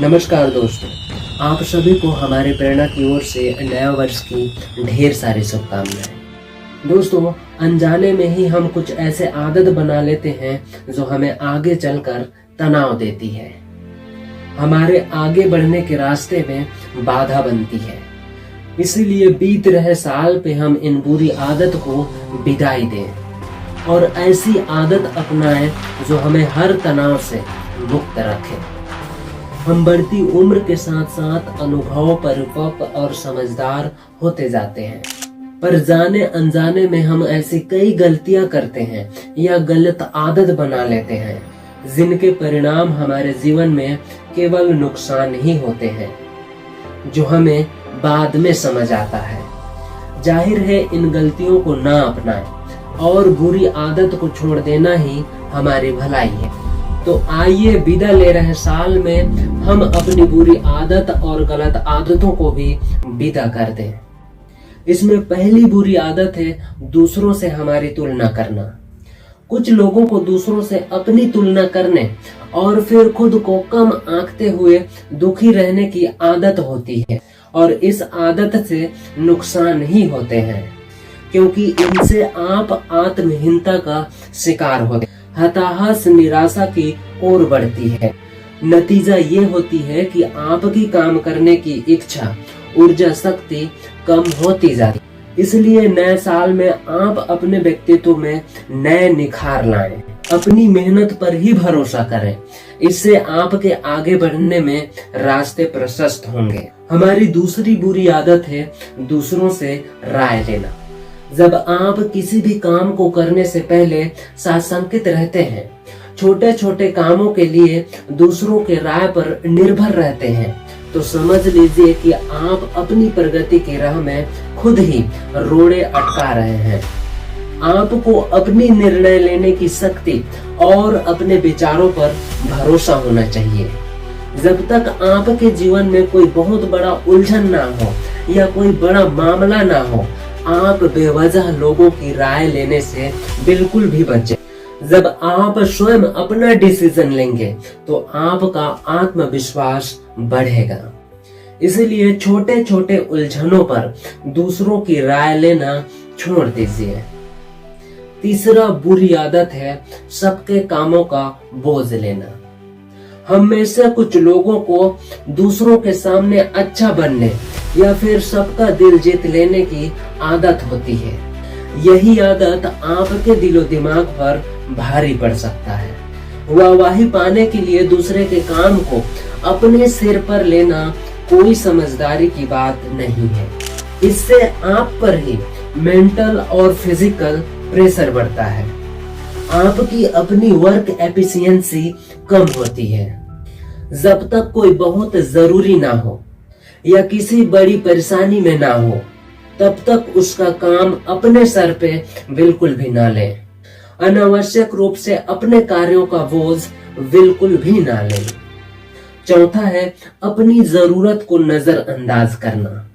नमस्कार दोस्तों, आप सभी को हमारे प्रेरणा की ओर से नया वर्ष की ढेर सारी शुभकामनाएं। दोस्तों, अनजाने में ही हम कुछ ऐसे आदत बना लेते हैं जो हमें आगे चलकर तनाव देती है, हमारे आगे बढ़ने के रास्ते में बाधा बनती है। इसीलिए बीत रहे साल पे हम इन बुरी आदत को विदाई दें और ऐसी आदत अपनाएं जो हमें हर तनाव से मुक्त रखे। हम बढ़ती उम्र के साथ साथ अनुभव, परिपक्व और समझदार होते जाते हैं, पर जाने अनजाने में हम ऐसी कई गलतियां करते हैं या गलत आदत बना लेते हैं जिनके परिणाम हमारे जीवन में केवल नुकसान ही होते हैं, जो हमें बाद में समझ आता है। जाहिर है इन गलतियों को ना अपनाएं और बुरी आदत को छोड़ देना ही हमारी भलाई है। तो आइए विदा ले रहे साल में हम अपनी बुरी आदत और गलत आदतों को भी विदा कर दें। इसमें पहली बुरी आदत है दूसरों से हमारी तुलना करना। कुछ लोगों को दूसरों से अपनी तुलना करने और फिर खुद को कम आंकते हुए दुखी रहने की आदत होती है, और इस आदत से नुकसान ही होते हैं, क्योंकि इनसे आप आत्महीनता का शिकार होते हैं, हताहत निराशा की ओर बढ़ती है। नतीजा ये होती है कि आपकी काम करने की इच्छा, ऊर्जा, शक्ति कम होती जाती है। इसलिए नए साल में आप अपने व्यक्तित्व में नए निखार लाएं, अपनी मेहनत पर ही भरोसा करें। इससे आपके आगे बढ़ने में रास्ते प्रशस्त होंगे। हमारी दूसरी बुरी आदत है दूसरों से राय लेना। जब आप किसी भी काम को करने से पहले साशंकित रहते हैं, छोटे छोटे कामों के लिए दूसरों के राय पर निर्भर रहते हैं, तो समझ लीजिए कि आप अपनी प्रगति की राह में खुद ही रोड़े अटका रहे हैं। आपको अपनी निर्णय लेने की शक्ति और अपने विचारों पर भरोसा होना चाहिए। जब तक आपके जीवन में कोई बहुत बड़ा उलझन ना हो या कोई बड़ा मामला ना हो, आप बेवजह लोगों की राय लेने से बिल्कुल भी बचें। जब आप स्वयं अपना डिसीजन लेंगे तो आपका आत्मविश्वास बढ़ेगा। इसलिए छोटे छोटे उलझनों पर दूसरों की राय लेना छोड़ दीजिए। तीसरा बुरी आदत है सबके कामों का बोझ लेना। हमेशा कुछ लोगों को दूसरों के सामने अच्छा बनने या फिर सबका दिल जीत लेने की आदत होती है। यही आदत आपके दिलो दिमाग पर भारी पड़ सकता है। वाहवाही पाने के लिए दूसरे के काम को अपने सिर पर लेना कोई समझदारी की बात नहीं है। इससे आप पर ही मेंटल और फिजिकल प्रेशर बढ़ता है। आपकी अपनी वर्क एफिशिएंसी कम होती है। जब तक कोई बहुत जरूरी ना हो या किसी बड़ी परेशानी में ना हो, तब तक उसका काम अपने सर पे बिल्कुल भी ना लें। अनावश्यक रूप से अपने कार्यों का बोझ बिल्कुल भी ना लें। चौथा है अपनी जरूरत को नजरअंदाज करना।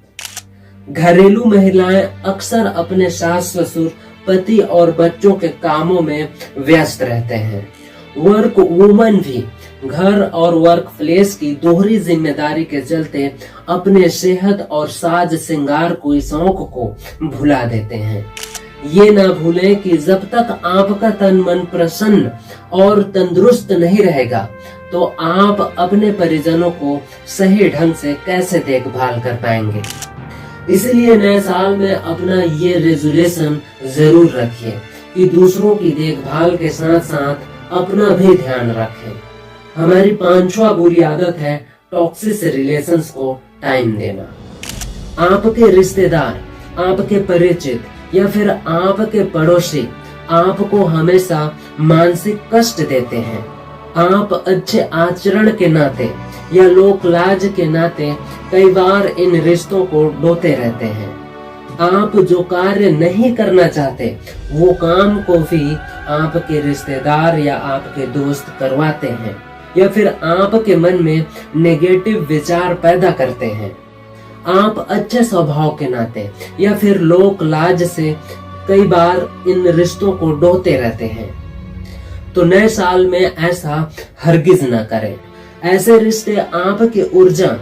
घरेलू महिलाएं अक्सर अपने सास ससुर, पति और बच्चों के कामों में व्यस्त रहते हैं। वर्क वुमन भी घर और वर्क प्लेस की दोहरी जिम्मेदारी के चलते अपने सेहत और साज श्रृंगार को, शौक को भुला देते हैं। ये ना भूलें कि जब तक आपका तन मन प्रसन्न और तंदुरुस्त नहीं रहेगा, तो आप अपने परिजनों को सही ढंग से कैसे देखभाल कर पाएंगे। इसलिए नए साल में अपना ये रेजोल्यूशन जरूर रखिए कि दूसरों की देखभाल के साथ साथ अपना भी ध्यान रखें। हमारी पांचवा बुरी आदत है टॉक्सिक रिलेशंस को टाइम देना। आपके रिश्तेदार, आपके परिचित या फिर आपके पड़ोसी आपको हमेशा मानसिक कष्ट देते हैं। आप अच्छे आचरण के नाते या लोक लाज के नाते कई बार इन रिश्तों को ढोते रहते हैं। आप जो कार्य नहीं करना चाहते, वो काम को भी आपके रिश्तेदार या आपके दोस्त करवाते हैं, या फिर आपके मन में नेगेटिव विचार पैदा करते हैं। आप अच्छे स्वभाव के नाते या फिर लोक लाज से कई बार इन रिश्तों को ढोते रहते हैं। तो नए साल में ऐसा हरगिज न करें। ऐसे रिश्ते आपकी ऊर्जा,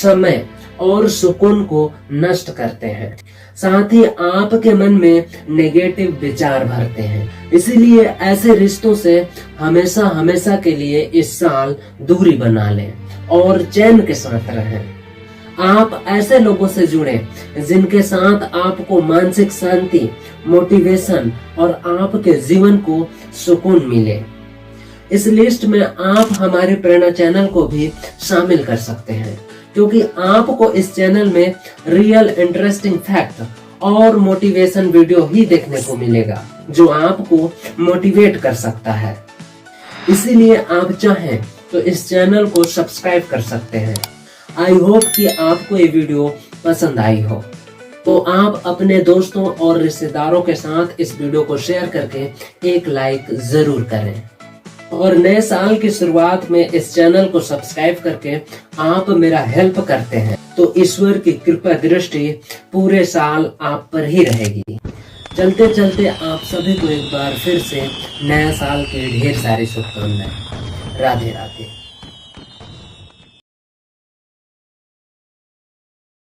समय और सुकून को नष्ट करते हैं, साथ ही आपके मन में नेगेटिव विचार भरते हैं। इसीलिए ऐसे रिश्तों से हमेशा हमेशा के लिए इस साल दूरी बना लें और चैन के साथ रहें। आप ऐसे लोगों से जुड़े जिनके साथ आपको मानसिक शांति, मोटिवेशन और आपके जीवन को सुकून मिले। इस लिस्ट में आप हमारे प्रेरणा चैनल को भी शामिल कर सकते हैं, क्योंकि आपको इस चैनल में रियल इंटरेस्टिंग फैक्ट और मोटिवेशन वीडियो ही देखने को मिलेगा जो आपको मोटिवेट कर सकता है। इसीलिए आप चाहें तो इस चैनल को सब्सक्राइब कर सकते हैं। आई होप कि आपको ये वीडियो पसंद आई हो, तो आप अपने दोस्तों और रिश्तेदारों के साथ इस वीडियो को शेयर करके एक लाइक जरूर करें। और नए साल की शुरुआत में इस चैनल को सब्सक्राइब करके आप मेरा हेल्प करते हैं, तो ईश्वर की कृपा दृष्टि पूरे साल आप पर ही रहेगी। चलते चलते आप सभी को एक बार फिर से नया साल के ढेर सारी शुभकामनाएं। राधे राधे।